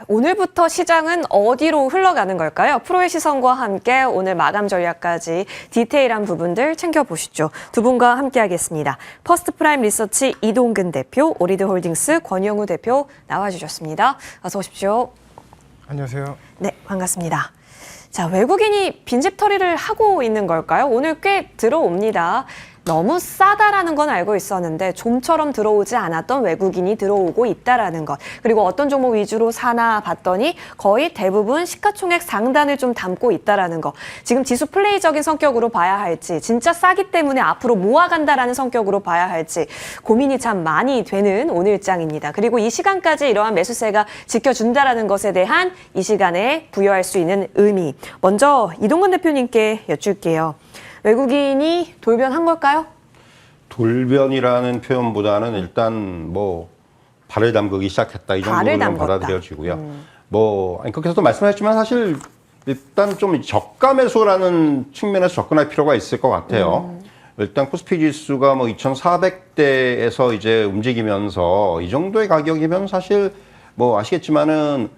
오늘부터 시장은 어디로 흘러가는 걸까요? 프로의 시선과 함께 오늘 마감 전략까지 디테일한 부분들 챙겨보시죠. 두 분과 함께하겠습니다. 퍼스트프라임 리서치 이동근 대표, 오리드홀딩스 권영우 대표 나와주셨습니다. 어서 오십시오. 안녕하세요. 네, 반갑습니다. 자, 외국인이 빈집털이를 하고 있는 걸까요? 오늘 꽤 들어옵니다. 너무 싸다라는 건 알고 있었는데 좀처럼 들어오지 않았던 외국인이 들어오고 있다라는 것. 그리고 어떤 종목 위주로 사나 봤더니 거의 대부분 시가총액 상단을 좀 담고 있다라는 것. 지금 지수 플레이적인 성격으로 봐야 할지, 진짜 싸기 때문에 앞으로 모아간다라는 성격으로 봐야 할지 고민이 참 많이 되는 오늘장입니다. 그리고 이 시간까지 이러한 매수세가 지켜준다라는 것에 대한 이 시간에 부여할 수 있는 의미. 먼저 이동근 대표님께 여쭐게요. 외국인이 돌변한 걸까요? 돌변이라는 표현보다는 일단 뭐 발을 담그기 시작했다 이 정도로 좀 받아들여지고요. 그렇게 해서 말씀하셨지만 사실 일단 좀 저가 매수라는 측면에서 접근할 필요가 있을 것 같아요. 일단 코스피 지수가 뭐 2,400대에서 이제 움직이면서 이 정도의 가격이면 사실 뭐 아시겠지만은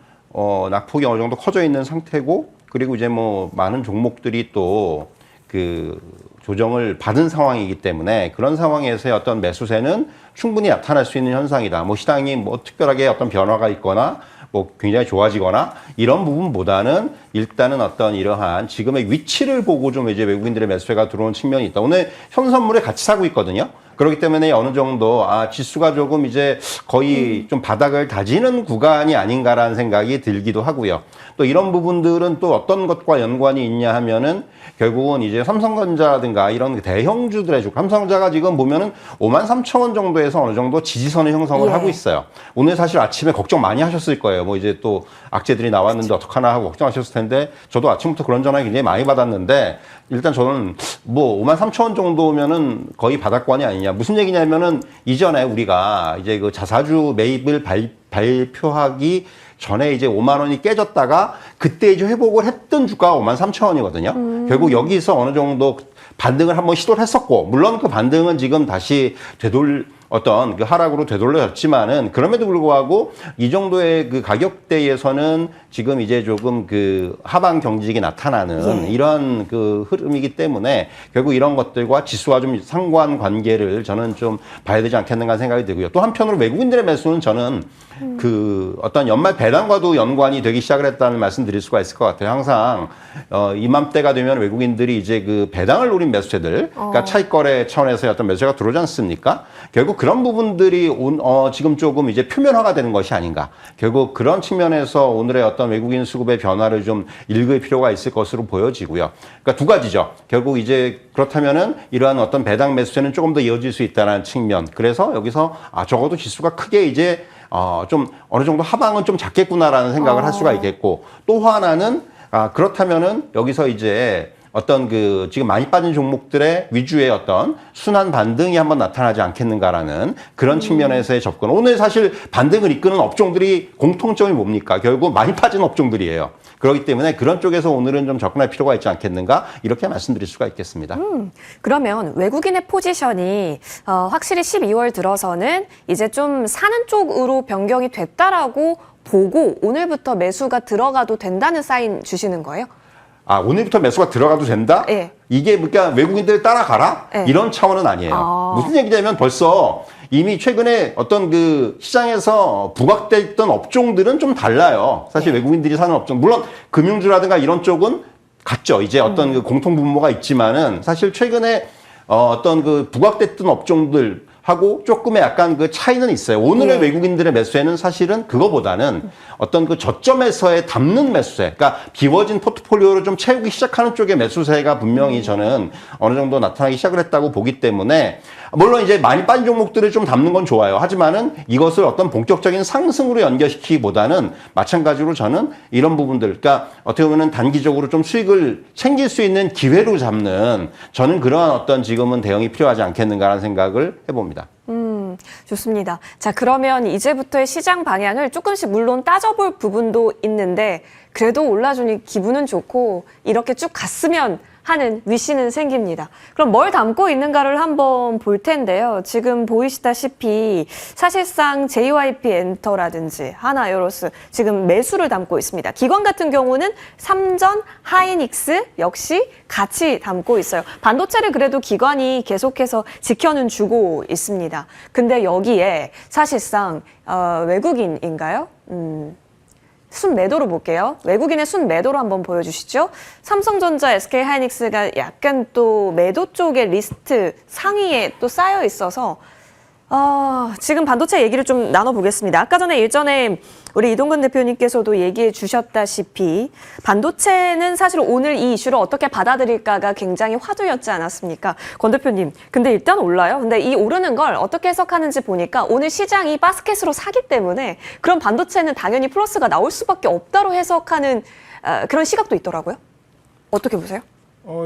낙폭이 어느 정도 커져 있는 상태고, 그리고 이제 뭐 많은 종목들이 또 그 조정을 받은 상황이기 때문에 그런 상황에서의 어떤 매수세는 충분히 나타날 수 있는 현상이다. 뭐 시장이 뭐 특별하게 어떤 변화가 있거나 뭐 굉장히 좋아지거나 이런 부분보다는 일단은 어떤 이러한 지금의 위치를 보고 좀 이제 외국인들의 매수세가 들어온 측면이 있다. 오늘 현선물에 같이 사고 있거든요. 그렇기 때문에 어느 정도 지수가 조금 이제 거의 좀 바닥을 다지는 구간이 아닌가라는 생각이 들기도 하고요. 또 이런 부분들은 또 어떤 것과 연관이 있냐 하면은 결국은 이제 삼성전자라든가 이런 대형주들의 주, 삼성전자가 지금 보면은 53,000원 정도에서 어느 정도 지지선을 형성을 하고 있어요. 오늘 사실 아침에 걱정 많이 하셨을 거예요. 뭐 이제 또 악재들이 나왔는데 어떡하나 하고 걱정하셨을 텐데, 저도 아침부터 그런 전화 굉장히 많이 받았는데, 일단 저는 뭐 53,000원 정도면은 거의 바닥권이 아니냐. 무슨 얘기냐면은 이전에 우리가 이제 그 자사주 매입을 발표하기 전에 이제 5만 원이 깨졌다가 그때 이제 회복을 했던 주가가 53,000원이거든요. 결국 여기서 어느 정도 반등을 한번 시도를 했었고, 물론 그 반등은 지금 다시 어떤 그 하락으로 되돌려졌지만은, 그럼에도 불구하고 이 정도의 그 가격대에서는 지금 이제 조금 그 하방 경직이 나타나는 이런 그 흐름이기 때문에 결국 이런 것들과 지수와 좀 상관관계를 저는 좀 봐야 되지 않겠는가 생각이 들고요. 또 한편으로 외국인들의 매수는 저는 그 어떤 연말 배당과도 연관이 되기 시작을 했다는 말씀 드릴 수가 있을 것 같아요. 항상 이맘때가 되면 외국인들이 이제 그 배당을 노린 매수세들, 그러니까 차익거래 차원에서의 어떤 매수세가 들어오지 않습니까? 결국 그런 부분들이 지금 조금 이제 표면화가 되는 것이 아닌가. 결국 그런 측면에서 오늘의 어떤 외국인 수급의 변화를 좀 읽을 필요가 있을 것으로 보여지고요. 그러니까 두 가지죠. 결국 이제 그렇다면은 이러한 어떤 배당 매수세는 조금 더 이어질 수 있다는 측면. 그래서 여기서 적어도 지수가 크게 이제 좀 어느 정도 하방은 좀 작겠구나라는 생각을 할 수가 있겠고, 또 하나는 그렇다면은 여기서 이제 어떤 그 지금 많이 빠진 종목들의 위주의 어떤 순환 반등이 한번 나타나지 않겠는가라는 그런 측면에서의 접근. 오늘 사실 반등을 이끄는 업종들이 공통점이 뭡니까? 결국 많이 빠진 업종들이에요. 그렇기 때문에 그런 쪽에서 오늘은 좀 접근할 필요가 있지 않겠는가, 이렇게 말씀드릴 수가 있겠습니다. 그러면 외국인의 포지션이 확실히 12월 들어서는 이제 좀 사는 쪽으로 변경이 됐다라고 보고 오늘부터 매수가 들어가도 된다는 사인 주시는 거예요? 오늘부터 매수가 들어가도 된다? 네. 이게 그러니까 외국인들 따라가라? 네. 이런 차원은 아니에요. 무슨 얘기냐면 벌써 이미 최근에 어떤 그 시장에서 부각돼 있던 업종들은 좀 달라요. 사실 외국인들이 사는 업종, 물론 금융주라든가 이런 쪽은 같죠. 이제 어떤 그 공통 분모가 있지만은 사실 최근에 어떤 그 부각됐던 업종들 하고 조금의 약간 그 차이는 있어요. 오늘의 외국인들의 매수세는 사실은 그거보다는 어떤 그 저점에서의 담는 매수세, 그러니까 비워진 포트폴리오를 좀 채우기 시작하는 쪽의 매수세가 분명히 저는 어느 정도 나타나기 시작을 했다고 보기 때문에, 물론 이제 많이 빠진 종목들을 좀 담는 건 좋아요. 하지만은 이것을 어떤 본격적인 상승으로 연결시키기보다는 마찬가지로 저는 이런 부분들, 그러니까 어떻게 보면 단기적으로 좀 수익을 챙길 수 있는 기회로 잡는, 저는 그러한 어떤 지금은 대응이 필요하지 않겠는가라는 생각을 해봅니다. 좋습니다. 자, 그러면 이제부터의 시장 방향을 조금씩 물론 따져볼 부분도 있는데, 그래도 올라주니 기분은 좋고 이렇게 쭉 갔으면 하는 위시는 생깁니다. 그럼 뭘 담고 있는가를 한번 볼 텐데요. 지금 보이시다시피 사실상 JYP 엔터라든지 하나이오로스 지금 매수를 담고 있습니다. 기관 같은 경우는 삼전, 하이닉스 역시 같이 담고 있어요. 반도체를 그래도 기관이 계속해서 지켜는 주고 있습니다. 근데 여기에 사실상 외국인인가요? 순매도로 볼게요. 외국인의 순매도로 한번 보여주시죠. 삼성전자, SK하이닉스가 약간 또 매도 쪽의 리스트 상위에 또 쌓여 있어서 지금 반도체 얘기를 좀 나눠보겠습니다. 아까 전에 일전에 우리 이동근 대표님께서도 얘기해 주셨다시피 반도체는 사실 오늘 이 이슈를 어떻게 받아들일까가 굉장히 화두였지 않았습니까? 권 대표님, 근데 일단 올라요. 근데 이 오르는 걸 어떻게 해석하는지 보니까 오늘 시장이 바스켓으로 사기 때문에 그런 반도체는 당연히 플러스가 나올 수밖에 없다로 해석하는 그런 시각도 있더라고요. 어떻게 보세요?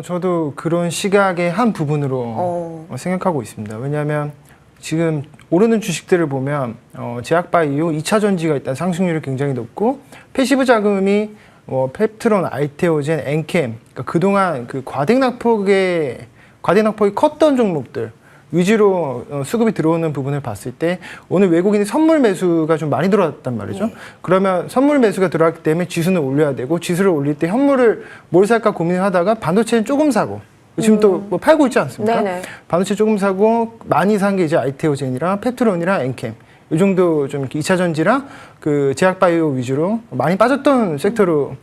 저도 그런 시각의 한 부분으로 생각하고 있습니다. 왜냐하면 지금 오르는 주식들을 보면 제약바이오 2차 전지가 일단 상승률이 굉장히 높고 패시브 자금이 펩트론, 알테오젠, 엔캠 그러니까 그동안 그 과대낙폭이 컸던 종목들 위주로 수급이 들어오는 부분을 봤을 때 오늘 외국인이 선물 매수가 좀 많이 들어왔단 말이죠. 네. 그러면 선물 매수가 들어왔기 때문에 지수는 올려야 되고 지수를 올릴 때 현물을 뭘 살까 고민을 하다가 반도체는 조금 사고 지금 또 뭐 팔고 있지 않습니까? 네네. 반도체 조금 사고 많이 산 게 이제 알테오젠이랑 펩트론이랑 엔캠 이 정도 좀 2차 전지랑 그 제약바이오 위주로 많이 빠졌던 섹터로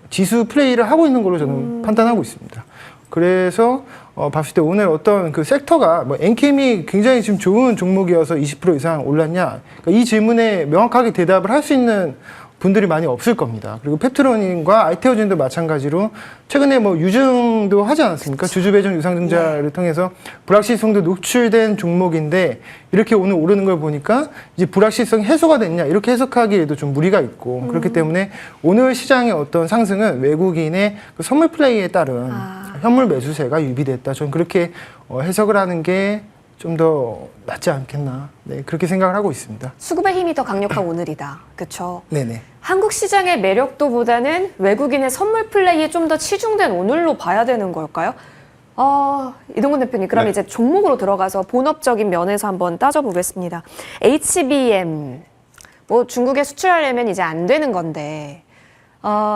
지수 플레이를 하고 있는 걸로 저는 판단하고 있습니다. 그래서 봤을 때 오늘 어떤 그 섹터가 뭐 엔캠이 굉장히 지금 좋은 종목이어서 20% 이상 올랐냐? 그러니까 이 질문에 명확하게 대답을 할 수 있는 분들이 많이 없을 겁니다. 그리고 펩트론과 알테오젠도 마찬가지로 최근에 뭐 유증도 하지 않았습니까? 주주배정 유상증자를 통해서 불확실성도 노출된 종목인데 이렇게 오늘 오르는 걸 보니까 이제 불확실성이 해소가 됐냐 이렇게 해석하기에도 좀 무리가 있고 그렇기 때문에 오늘 시장의 어떤 상승은 외국인의 그 선물 플레이에 따른 현물 매수세가 유비됐다. 저는 그렇게 해석을 하는 게 좀 더 낫지 않겠나. 네, 그렇게 생각을 하고 있습니다. 수급의 힘이 더 강력한 오늘이다. 그렇죠? 네네. 한국 시장의 매력도보다는 외국인의 선물 플레이에 좀 더 치중된 오늘로 봐야 되는 걸까요? 이동근 대표님, 그럼 이제 종목으로 들어가서 본업적인 면에서 한번 따져보겠습니다. HBM, 뭐 중국에 수출하려면 이제 안 되는 건데,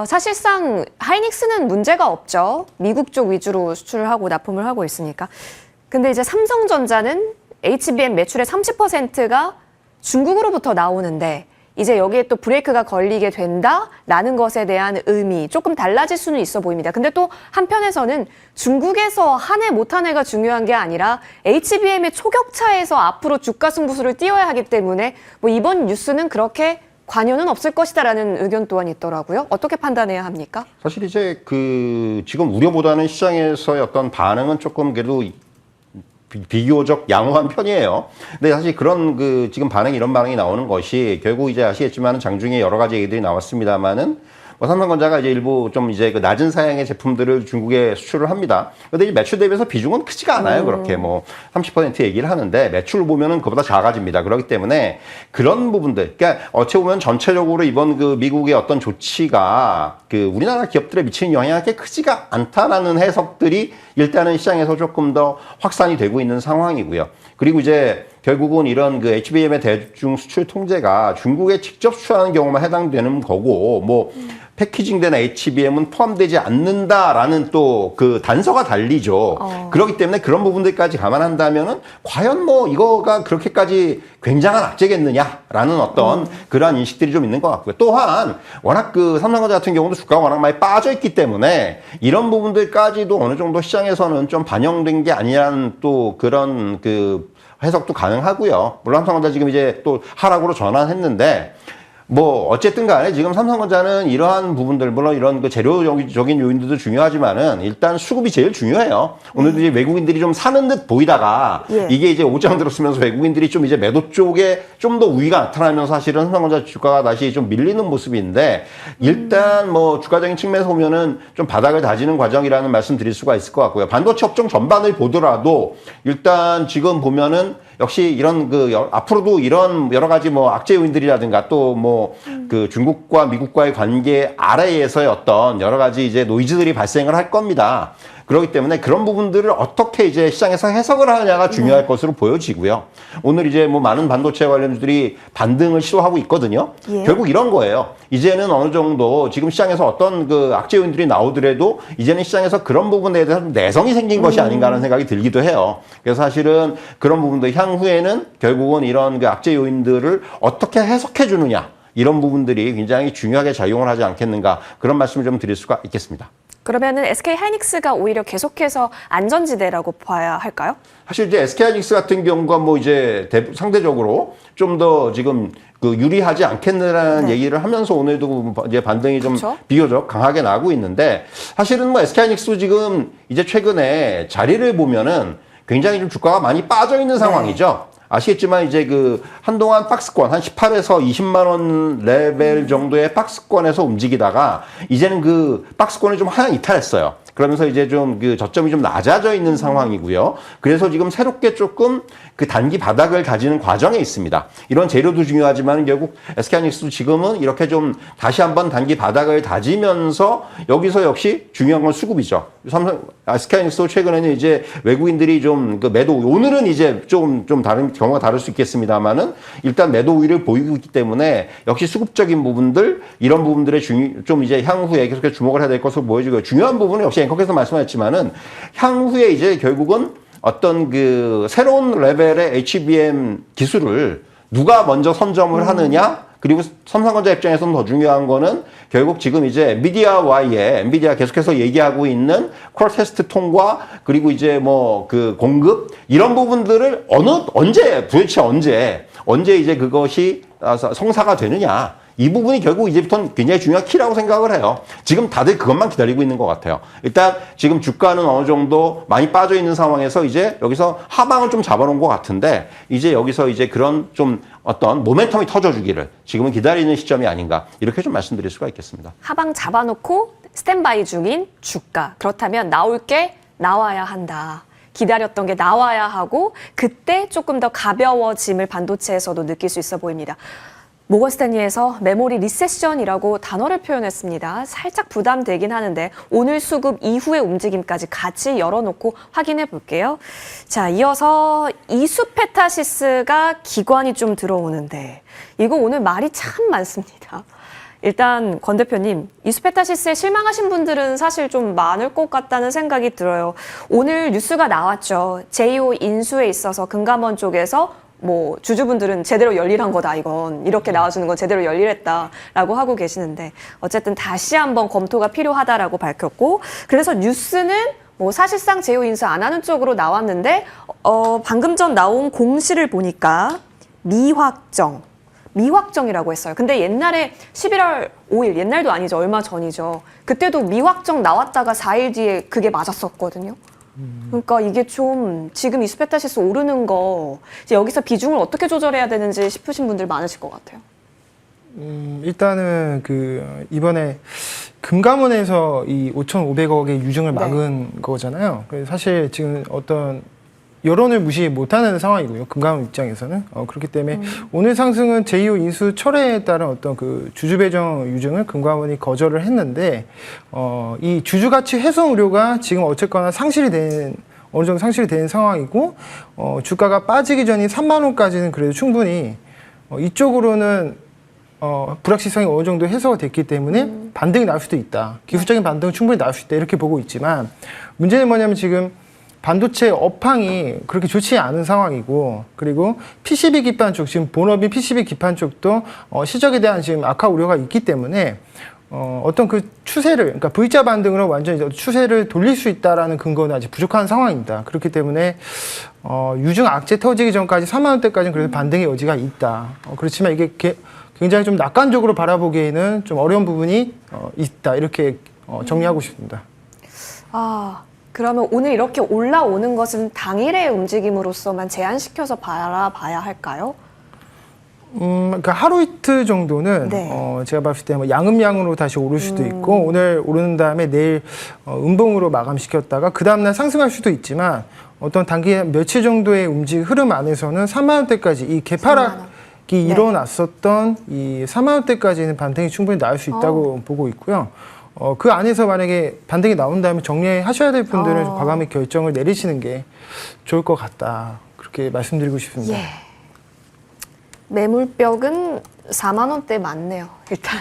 사실상 하이닉스는 문제가 없죠. 미국 쪽 위주로 수출을 하고 납품을 하고 있으니까. 근데 이제 삼성전자는 HBM 매출의 30%가 중국으로부터 나오는데 이제 여기에 또 브레이크가 걸리게 된다라는 것에 대한 의미 조금 달라질 수는 있어 보입니다. 근데 또 한편에서는 중국에서 한 해 못 한 해가 중요한 게 아니라 HBM의 초격차에서 앞으로 주가 승부수를 띄워야 하기 때문에 뭐 이번 뉴스는 그렇게 관여는 없을 것이다라는 의견 또한 있더라고요. 어떻게 판단해야 합니까? 사실 이제 그 지금 우려보다는 시장에서의 어떤 반응은 조금 그래도 비교적 양호한 편이에요. 근데 사실 그런 그 지금 이런 반응이 나오는 것이 결국 이제 아시겠지만 장중에 여러 가지 얘기들이 나왔습니다만은 뭐 삼성전자가 이제 일부 좀 이제 그 낮은 사양의 제품들을 중국에 수출을 합니다. 근데 이제 매출 대비해서 비중은 크지가 않아요. 그렇게 뭐 30% 얘기를 하는데 매출 보면은 그보다 작아집니다. 그렇기 때문에 그런 부분들, 그러니까 어찌 보면 전체적으로 이번 그 미국의 어떤 조치가 그 우리나라 기업들에 미치는 영향이 그렇게 크지가 않다라는 해석들이 일단은 시장에서 조금 더 확산이 되고 있는 상황이고요. 그리고 이제 결국은 이런 그 HBM의 대중 수출 통제가 중국에 직접 수출하는 경우만 해당되는 거고, 뭐 패키징된 HBM은 포함되지 않는다라는 또 그 단서가 달리죠. 그렇기 때문에 그런 부분들까지 감안한다면은 과연 뭐 이거가 그렇게까지 굉장한 악재겠느냐라는 어떤 그러한 인식들이 좀 있는 것 같고요. 또한 워낙 그 삼성전자 같은 경우도 주가가 워낙 많이 빠져 있기 때문에 이런 부분들까지도 어느 정도 시장에서는 좀 반영된 게 아니라는 또 그런 그 해석도 가능하고요. 물론 삼성전자 지금 이제 또 하락으로 전환했는데 뭐 어쨌든 간에 지금 삼성전자는 이러한 부분들 물론 이런 그 재료적인 요인들도 중요하지만은 일단 수급이 제일 중요해요. 오늘도 이제 외국인들이 좀 사는 듯 보이다가 이게 이제 오장 들었으면서 외국인들이 좀 이제 매도 쪽에 좀 더 우위가 나타나면서 사실은 삼성전자 주가가 다시 좀 밀리는 모습인데 일단 뭐 주가적인 측면에서 보면은 좀 바닥을 다지는 과정이라는 말씀 드릴 수가 있을 것 같고요. 반도체 업종 전반을 보더라도 일단 지금 보면은 역시 이런 앞으로도 이런 여러 가지 뭐 악재 요인들이라든가 또 뭐 그 중국과 미국과의 관계 아래에서의 어떤 여러 가지 이제 노이즈들이 발생을 할 겁니다. 그렇기 때문에 그런 부분들을 어떻게 이제 시장에서 해석을 하느냐가 중요할 것으로 보여지고요. 오늘 이제 뭐 많은 반도체 관련주들이 반등을 시도하고 있거든요. 예. 결국 이런 거예요. 이제는 어느 정도 지금 시장에서 어떤 그 악재 요인들이 나오더라도 이제는 시장에서 그런 부분에 대해서 내성이 생긴 것이 아닌가 하는 생각이 들기도 해요. 그래서 사실은 그런 부분도 향후에는 결국은 이런 그 악재 요인들을 어떻게 해석해 주느냐 이런 부분들이 굉장히 중요하게 작용을 하지 않겠는가 그런 말씀을 좀 드릴 수가 있겠습니다. 그러면은 SK 하이닉스가 오히려 계속해서 안전지대라고 봐야 할까요? 사실 이제 SK 하이닉스 같은 경우가 뭐 이제 상대적으로 좀 더 지금 그 유리하지 않겠느라는 얘기를 하면서 오늘도 이제 반등이 좀 그렇죠? 비교적 강하게 나고 있는데 사실은 뭐 SK 하이닉스도 지금 이제 최근에 자리를 보면은 굉장히 좀 주가가 많이 빠져 있는 상황이죠. 아시겠지만 이제 그 한동안 박스권 한 18에서 20만 원 레벨 정도의 박스권에서 움직이다가 이제는 그 박스권을 좀 하향 이탈했어요. 그러면서 이제 좀 그 저점이 좀 낮아져 있는 상황이고요. 그래서 지금 새롭게 조금 그 단기 바닥을 다지는 과정에 있습니다. 이런 재료도 중요하지만 결국 SK하이닉스도 지금은 이렇게 좀 다시 한번 단기 바닥을 다지면서 여기서 역시 중요한 건 수급이죠. SK하이닉스도 최근에는 이제 외국인들이 좀 그 매도, 오늘은 이제 좀 다른 경우가 다를 수 있겠습니다만은 일단 매도 우위를 보이고 있기 때문에 역시 수급적인 부분들, 이런 부분들에 좀 이제 향후에 계속해서 주목을 해야 될 것으로 보여지고요. 중요한 부분은 역시 앵커께서 말씀하셨지만은 향후에 이제 결국은 어떤 그 새로운 레벨의 HBM 기술을 누가 먼저 선점을 하느냐, 그리고 삼성전자 입장에서는 더 중요한 거는 결국 지금 이제 엔비디아 계속해서 얘기하고 있는 콜 테스트 통과, 그리고 이제 뭐 그 공급, 이런 부분들을 도대체 언제 이제 그것이 성사가 되느냐. 이 부분이 결국 이제부터는 굉장히 중요한 키라고 생각을 해요. 지금 다들 그것만 기다리고 있는 것 같아요. 일단 지금 주가는 어느 정도 많이 빠져 있는 상황에서 이제 여기서 하방을 좀 잡아놓은 것 같은데 이제 여기서 이제 그런 좀 어떤 모멘텀이 터져주기를 지금은 기다리는 시점이 아닌가 이렇게 좀 말씀드릴 수가 있겠습니다. 하방 잡아놓고 스탠바이 중인 주가. 그렇다면 나올 게 나와야 한다. 기다렸던 게 나와야 하고 그때 조금 더 가벼워짐을 반도체에서도 느낄 수 있어 보입니다. 모건 스탠리에서 메모리 리세션이라고 단어를 표현했습니다. 살짝 부담되긴 하는데 오늘 수급 이후의 움직임까지 같이 열어놓고 확인해 볼게요. 자, 이어서 이수페타시스가 기관이 좀 들어오는데 이거 오늘 말이 참 많습니다. 일단 권 대표님, 이수페타시스에 실망하신 분들은 사실 좀 많을 것 같다는 생각이 들어요. 오늘 뉴스가 나왔죠. 제이오 인수에 있어서 금감원 쪽에서 뭐 주주분들은 제대로 열일한 거다 이건 이렇게 나와주는 건 제대로 열일했다라고 하고 계시는데 어쨌든 다시 한번 검토가 필요하다라고 밝혔고 그래서 뉴스는 뭐 사실상 제휴 인수 안 하는 쪽으로 나왔는데 방금 전 나온 공시를 보니까 미확정이라고 했어요. 근데 옛날에 11월 5일 옛날도 아니죠. 얼마 전이죠. 그때도 미확정 나왔다가 4일 뒤에 그게 맞았었거든요. 그러니까 이게 좀 지금 이수페타시스 오르는 거 이제 여기서 비중을 어떻게 조절해야 되는지 싶으신 분들 많으실 것 같아요. 일단은 그 이번에 금감원에서 이 5,500억의 유증을 막은 거잖아요. 그래서 사실 지금 어떤 여론을 무시 못하는 상황이고요. 금감원 입장에서는 그렇기 때문에 오늘 상승은 제2호 인수 철회에 따른 어떤 그 주주 배정 유증을 금감원이 거절을 했는데 이 주주 가치 훼손 우려가 지금 어쨌거나 어느 정도 상실이 된 상황이고 주가가 빠지기 전인 3만 원까지는 그래도 충분히 이쪽으로는 불확실성이 어느 정도 해소가 됐기 때문에 반등이 나올 수도 있다. 기술적인 반등은 충분히 나올 수 있다. 이렇게 보고 있지만 문제는 뭐냐면 지금 반도체 업황이 그렇게 좋지 않은 상황이고 그리고 PCB 기판 쪽 지금 본업인 PCB 기판 쪽도 실적에 대한 지금 악화 우려가 있기 때문에 어떤 그 추세를 그러니까 V자 반등으로 완전히 추세를 돌릴 수 있다라는 근거는 아직 부족한 상황입니다. 그렇기 때문에 유증 악재 터지기 전까지 3만 원대까지는 그래도 반등의 여지가 있다. 그렇지만 이게 굉장히 좀 낙관적으로 바라보기에는 좀 어려운 부분이 있다. 이렇게 정리하고 싶습니다. 그러면 오늘 이렇게 올라오는 것은 당일의 움직임으로서만 제한시켜서 바라봐야 할까요? 그러니까 하루 이틀 정도는 네. 제가 봤을 때 뭐 양음양으로 다시 오를 수도 있고 오늘 오르는 다음에 내일 음봉으로 마감시켰다가 그 다음날 상승할 수도 있지만 어떤 단기 며칠 정도의 흐름 안에서는 3만 원대까지 이 개파락이 네. 일어났었던 이 3만 원대까지는 반등이 충분히 나올 수 있다고 보고 있고요. 그 안에서 만약에 반등이 나온 다음에 정리하셔야 될 분들은 과감히 결정을 내리시는 게 좋을 것 같다. 그렇게 말씀드리고 싶습니다. 예. 매물벽은 4만 원대 맞네요. 일단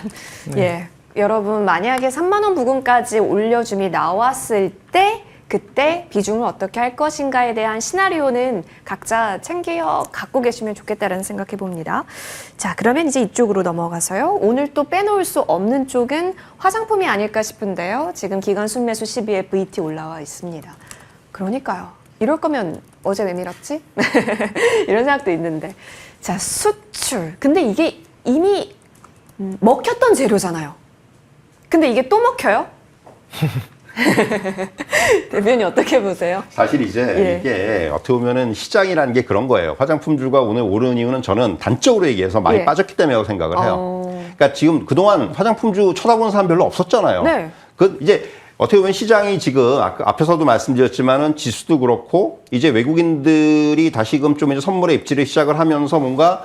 예, 여러분 만약에 3만 원 부근까지 올려줌이 나왔을 때 그때 비중을 어떻게 할 것인가에 대한 시나리오는 각자 챙겨 갖고 계시면 좋겠다는 생각해 봅니다. 자, 그러면 이제 이쪽으로 넘어가서요. 오늘 또 빼놓을 수 없는 쪽은 화장품이 아닐까 싶은데요. 지금 기관 순매수 12에 VT 올라와 있습니다. 그러니까요. 이럴 거면 어제 왜 밀었지? 이런 생각도 있는데. 자, 수출. 근데 이게 이미 먹혔던 재료잖아요. 근데 이게 또 먹혀요? 대변인 어떻게 보세요? 사실 이제 이게 어떻게 보면은 시장이라는 게 그런 거예요. 화장품주가 오늘 오르는 이유는 저는 단적으로 얘기해서 많이 빠졌기 때문이라고 생각을 해요. 그러니까 지금 그동안 화장품주 쳐다보는 사람 별로 없었잖아요. 네. 그 이제 어떻게 보면 시장이 지금 앞에서도 말씀드렸지만은 지수도 그렇고 이제 외국인들이 다시금 좀 이제 선물에 입지를 시작을 하면서 뭔가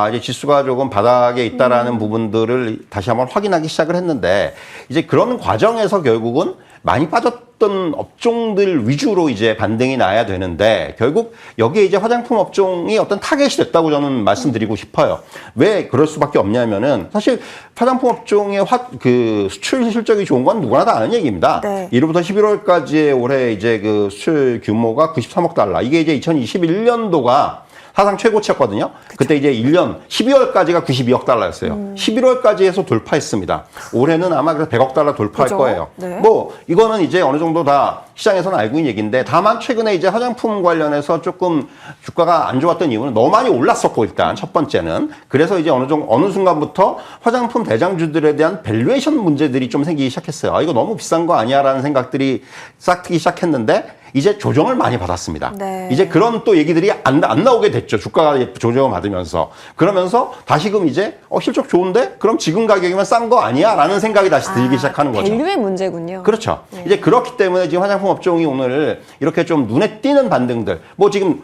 이제 지수가 조금 바닥에 있다라는 부분들을 다시 한번 확인하기 시작을 했는데 이제 그런 과정에서 결국은 많이 빠졌던 업종들 위주로 이제 반등이 나야 되는데 결국 여기에 이제 화장품 업종이 어떤 타겟이 됐다고 저는 말씀드리고 싶어요. 왜 그럴 수밖에 없냐면은 사실 화장품 업종의 그 수출 실적이 좋은 건 누구나 다 아는 얘기입니다. 네. 1월부터 11월까지의 올해 이제 그 수출 규모가 93억 달러. 이게 이제 2021년도가 사상 최고치였거든요. 그때 이제 1년 12월까지가 92억 달러였어요. 11월까지 해서 돌파했습니다. 올해는 아마 100억 달러 돌파할 그죠? 거예요. 네. 뭐 이거는 이제 어느 정도 다 시장에서는 알고 있는 얘기인데 다만 최근에 이제 화장품 관련해서 조금 주가가 안 좋았던 이유는 너무 많이 올랐었고 일단 첫 번째는 그래서 이제 어느 순간부터 화장품 대장주들에 대한 밸류에이션 문제들이 좀 생기기 시작했어요. 이거 너무 비싼 거 아니야라는 생각들이 싹트기 시작했는데 이제 조정을 많이 받았습니다. 네. 이제 그런 또 얘기들이 안 나오게 됐죠. 주가가 조정을 받으면서. 그러면서 다시금 이제 실적 좋은데? 그럼 지금 가격이면 싼 거 아니야? 라는 생각이 다시 들기 시작하는 거죠. 밸류의 문제군요. 그렇죠. 네. 이제 그렇기 때문에 지금 화장품 업종이 오늘 이렇게 좀 눈에 띄는 반등들. 뭐 지금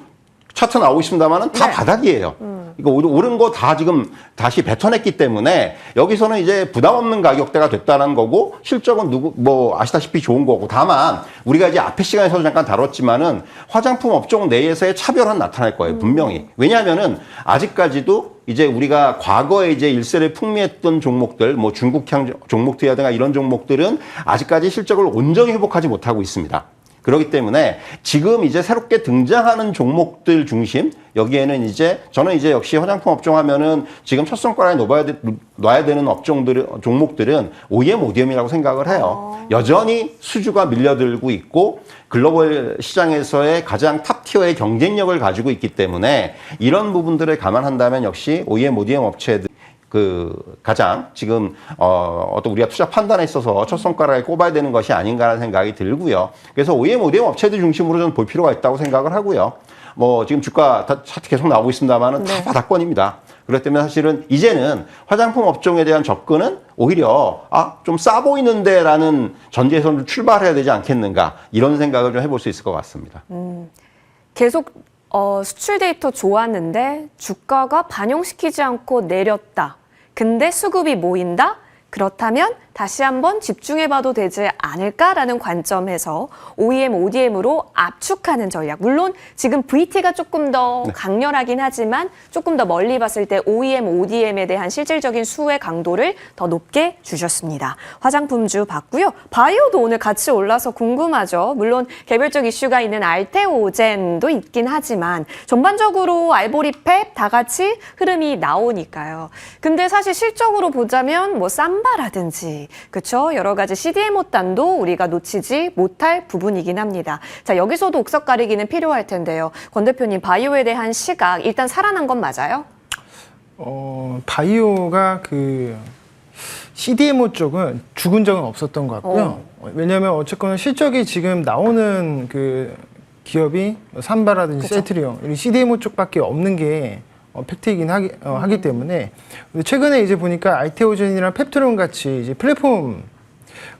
차트 나오고 있습니다만은 다 네. 바닥이에요. 이거 오른 거 다 지금 다시 뱉어냈기 때문에 여기서는 이제 부담 없는 가격대가 됐다는 거고 실적은 뭐 아시다시피 좋은 거고 다만 우리가 이제 앞에 시간에서도 잠깐 다뤘지만은 화장품 업종 내에서의 차별은 나타날 거예요. 분명히. 왜냐하면은 아직까지도 이제 우리가 과거에 이제 일세를 풍미했던 종목들, 뭐 중국향 종목들이라든가 이런 종목들은 아직까지 실적을 온전히 회복하지 못하고 있습니다. 그렇기 때문에 지금 이제 새롭게 등장하는 종목들 중심 여기에는 이제 저는 이제 역시 화장품 업종 하면은 지금 첫 손가락에 놔야 되는 종목들은 OEM, ODM이라고 생각을 해요. 여전히 수주가 밀려들고 있고 글로벌 시장에서의 가장 탑 티어의 경쟁력을 가지고 있기 때문에 이런 부분들을 감안한다면 역시 OEM, ODM 업체들 가장 지금 어떤 우리가 투자 판단에 있어서 첫 손가락에 꼽아야 되는 것이 아닌가라는 생각이 들고요. 그래서 OEM, ODM 업체들 중심으로 좀 볼 필요가 있다고 생각을 하고요. 뭐 지금 주가 차트 계속 나오고 있습니다만은 다 바닥권입니다. 그렇기 때문에 사실은 이제는 화장품 업종에 대한 접근은 오히려 좀 싸 보이는데라는 전제에서 좀 출발해야 되지 않겠는가 이런 생각을 좀 해볼 수 있을 것 같습니다. 계속 수출 데이터 좋았는데 주가가 반영시키지 않고 내렸다. 근데 수급이 모인다? 그렇다면 다시 한번 집중해봐도 되지 않을까라는 관점에서 OEM, ODM으로 압축하는 전략. 물론 지금 VT가 조금 더 강렬하긴 하지만 조금 더 멀리 봤을 때 OEM, ODM에 대한 실질적인 수의 강도를 더 높게 주셨습니다. 화장품주 봤고요. 바이오도 오늘 같이 올라서 궁금하죠. 물론 개별적 이슈가 있는 알테오젠도 있긴 하지만 전반적으로 알보리펩 다 같이 흐름이 나오니까요. 근데 사실 실적으로 보자면 뭐 삼바라든지 그렇죠. 여러 가지 CDMO 단도 우리가 놓치지 못할 부분이긴 합니다. 자, 여기서도 옥석 가리기는 필요할 텐데요. 권 대표님, 바이오에 대한 시각 일단 살아난 건 맞아요? 바이오가 CDMO 쪽은 죽은 적은 없었던 것 같고요. 왜냐하면 어쨌거나 실적이 지금 나오는 기업이 삼바라든지 그쵸? 셀트리온, CDMO 쪽밖에 없는 게 팩트이긴 하기 때문에 근데 최근에 이제 보니까 알테오젠이랑 펩트론 같이 이제 플랫폼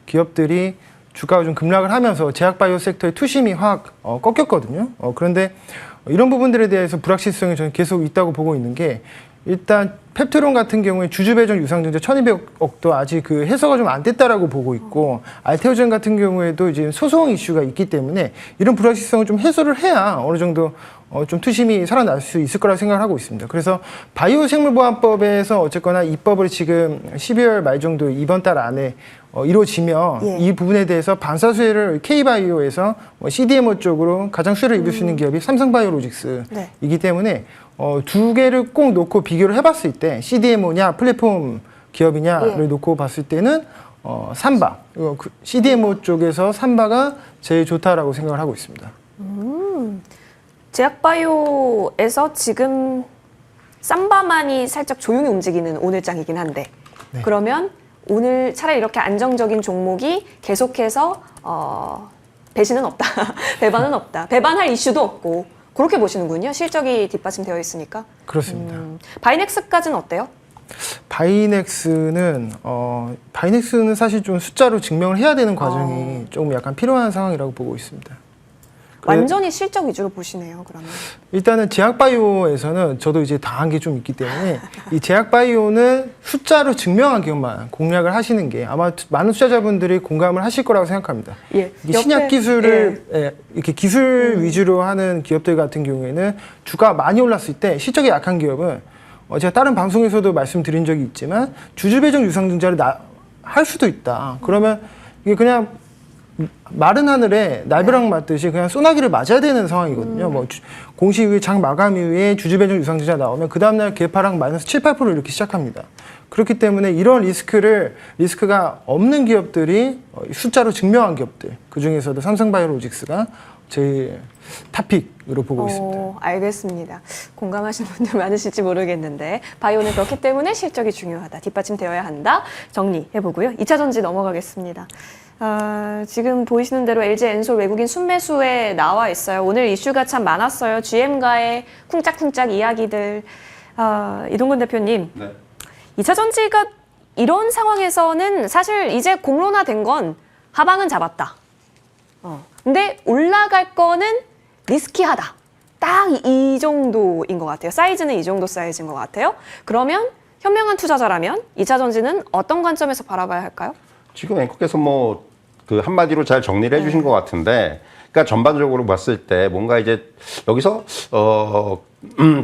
기업들이 주가가 좀 급락을 하면서 제약바이오 섹터의 투심이 확 꺾였거든요. 그런데 이런 부분들에 대해서 불확실성이 저는 계속 있다고 보고 있는 게 일단 펩트론 같은 경우에 주주배정 유상증자 1,200억도 아직 그 해소가 좀 안 됐다라고 보고 있고 알테오젠 같은 경우에도 이제 소송 이슈가 있기 때문에 이런 불확실성을 좀 해소를 해야 어느 정도 좀 투심이 살아날 수 있을 거라고 생각을 하고 있습니다. 그래서 바이오 생물보안법에서 어쨌거나 입법을 지금 12월 말 정도 이번 달 안에 이루어지면 예. 이 부분에 대해서 반사 수혜를 K바이오에서 CDMO 쪽으로 가장 수혜를 입을 수 있는 기업이 삼성바이오로직스이기 네. 때문에 두 개를 꼭 놓고 비교를 해봤을 때 CDMO냐 플랫폼 기업이냐를 예. 놓고 봤을 때는 삼바 CDMO 쪽에서 삼바가 제일 좋다라고 생각을 하고 있습니다. 제약바이오에서 지금 삼바만이 살짝 조용히 움직이는 오늘장이긴 한데 네. 그러면 오늘 차라리 이렇게 안정적인 종목이 계속해서 배신은 없다. 배반은 없다. 배반할 이슈도 없고 그렇게 보시는군요. 실적이 뒷받침되어 있으니까. 그렇습니다. 바이넥스까지는 어때요? 바이넥스는 사실 좀 숫자로 증명을 해야 되는 과정이 조금 약간 필요한 상황이라고 보고 있습니다. 완전히 실적 위주로 보시네요. 그러면. 일단은 제약바이오에서는 저도 이제 당한 게 좀 있기 때문에 이 제약바이오는 숫자로 증명한 기업만 공략을 하시는 게 아마 많은 투자자분들이 공감을 하실 거라고 생각합니다. 예. 이게 신약 기술을 이렇게 기술 위주로 하는 기업들 같은 경우에는 주가 많이 올랐을 때 실적이 약한 기업은 제가 다른 방송에서도 말씀드린 적이 있지만 주주배정 유상증자를 할 수도 있다. 그러면 이게 그냥 마른 하늘에 날벼락 맞듯이 그냥 소나기를 맞아야 되는 상황이거든요. 뭐 공시 이후에 장 마감 이후에 주주배정 유상증자 나오면 그 다음날 개파락 마이너스 7, 8% 이렇게 시작합니다. 그렇기 때문에 이런 리스크가 없는 기업들이 숫자로 증명한 기업들 그 중에서도 삼성바이오로직스가 제일 탑픽으로 보고 있습니다. 알겠습니다. 공감하시는 분들 많으실지 모르겠는데 바이오는 그렇기 때문에 실적이 중요하다. 뒷받침되어야 한다. 정리해보고요. 2차 전지 넘어가겠습니다. 지금 보이시는 대로 LG 엔솔 외국인 순매수에 나와 있어요. 오늘 이슈가 참 많았어요. GM과의 쿵짝쿵짝 이야기들. 이동근 대표님, 네. 2차 전지가 이런 상황에서는 사실 이제 공론화된 건 하방은 잡았다. 근데 올라갈 거는 리스키하다. 딱 이 정도인 것 같아요. 사이즈는 이 정도 사이즈인 것 같아요. 그러면 현명한 투자자라면 2차 전지는 어떤 관점에서 바라봐야 할까요? 지금 앵커께서 뭐 그 한마디로 잘 정리를 해주신 것 같은데, 그러니까 전반적으로 봤을 때 뭔가 이제 여기서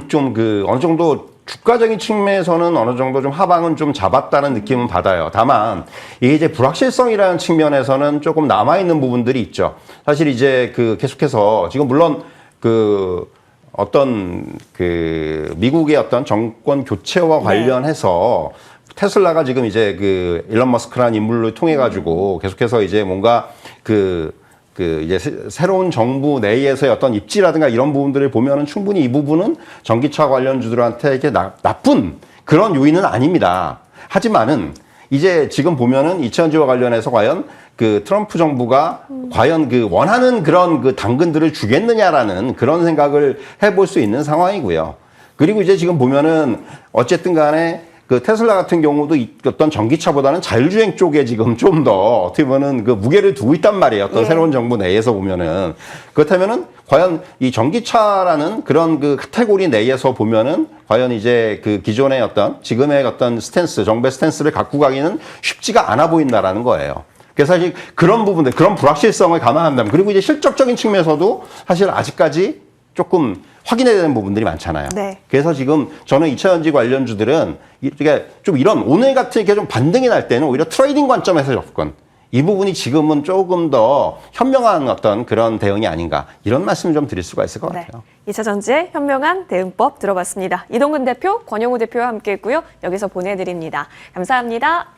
좀 그 어느 정도 주가적인 측면에서는 어느 정도 좀 하방은 좀 잡았다는 느낌은 받아요. 다만 이게 이제 불확실성이라는 측면에서는 조금 남아 있는 부분들이 있죠. 사실 이제 그 계속해서 지금 물론 그 어떤 그 미국의 어떤 정권 교체와 관련해서 테슬라가 지금 이제 그 일론 머스크라는 인물을 통해 가지고 계속해서 이제 뭔가 그 이제 새로운 정부 내에서의 어떤 입지라든가 이런 부분들을 보면은 충분히 이 부분은 전기차 관련주들한테 이게 나쁜 그런 요인은 아닙니다. 하지만은 이제 지금 보면은 2차전지와 관련해서 과연 그 트럼프 정부가 과연 그 원하는 그런 그 당근들을 주겠느냐라는 그런 생각을 해볼 수 있는 상황이고요. 그리고 이제 지금 보면은 어쨌든 간에 그 테슬라 같은 경우도 어떤 전기차보다는 자율주행 쪽에 지금 좀 더 어떻게 보면은 그 무게를 두고 있단 말이에요. 어떤 새로운 정부 내에서 보면은. 그렇다면은 과연 이 전기차라는 그런 그 카테고리 내에서 보면은 과연 이제 그 기존의 어떤 지금의 어떤 스탠스, 정부의 스탠스를 갖고 가기는 쉽지가 않아 보인다라는 거예요. 그래서 사실 그런 부분들, 그런 불확실성을 감안한다면, 그리고 이제 실적적인 측면에서도 사실 아직까지 조금 확인해야 되는 부분들이 많잖아요. 네. 그래서 지금 저는 2차전지 관련주들은 이게 좀 이런 오늘 같은 이렇게 좀 반등이 날 때는 오히려 트레이딩 관점에서 접근. 이 부분이 지금은 조금 더 현명한 어떤 그런 대응이 아닌가 이런 말씀을 좀 드릴 수가 있을 것 같아요. 2차 전지의 현명한 대응법 들어봤습니다. 이동근 대표, 권영우 대표와 함께했고요. 여기서 보내드립니다. 감사합니다.